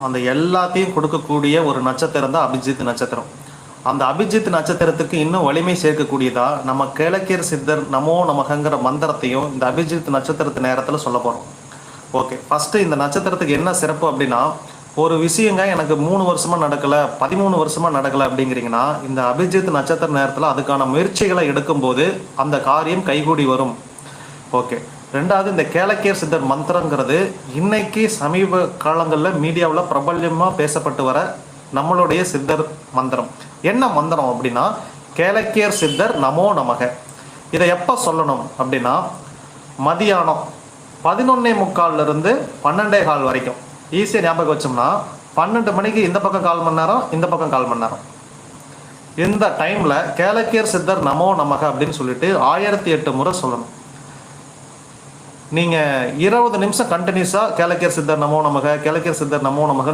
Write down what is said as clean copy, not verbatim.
அந்த எல்லாத்தையும் கொடுக்கக்கூடிய ஒரு நட்சத்திரம் தான் அபிஜித் நட்சத்திரம். அந்த அபிஜித் நட்சத்திரத்துக்கு இன்னும் வலிமை சேர்க்கக்கூடியதா நம்ம கேளக்கியர் சித்தர் நமோ நமகங்கிற மந்திரத்தையும் இந்த அபிஜித் நட்சத்திரத்து நேரத்தில் சொல்ல போகிறோம். ஓகே, ஃபஸ்ட்டு இந்த நட்சத்திரத்துக்கு என்ன சிறப்பு அப்படின்னா, ஒரு விஷயங்க எனக்கு 3 வருஷமாக நடக்கலை, 13 வருஷமாக நடக்கலை அப்படிங்கிறீங்கன்னா, இந்த அபிஜித் நட்சத்திர நேரத்தில் அதுக்கான முயற்சிகளை எடுக்கும்போது அந்த காரியம் கைகூடி வரும். ஓகே, ரெண்டாவது, இந்த கேளக்கியர் சித்தர் மந்திரங்கிறது இன்னைக்கு சமீப காலங்களில் மீடியாவில் பிரபல்யமாக பேசப்பட்டு வர நம்மளுடைய சித்தர் மந்திரம். என்ன மந்திரம் அப்படின்னா, கேளக்கியர் சித்தர் நமோ நமக. இதை எப்போ சொல்லணும் அப்படின்னா, மதியானம் 11:45 12:15 வரைக்கும். ஈஸியாக ஞாபகம் வச்சோம்னா 12 மணிக்கு இந்த பக்கம் 1/4 மணி நேரம், இந்த பக்கம் 1/4 மணி நேரம். இந்த டைமில் கேளக்கியர் சித்தர் நமோ நமக அப்படின்னு சொல்லிட்டு 1008 முறை சொல்லணும். நீங்கள் 20 நிமிஷம் கண்டினியூஸாக கேளக்கியர் சித்தர் நமோ நமக, கேளக்கியர் சித்தர் நமோ நமக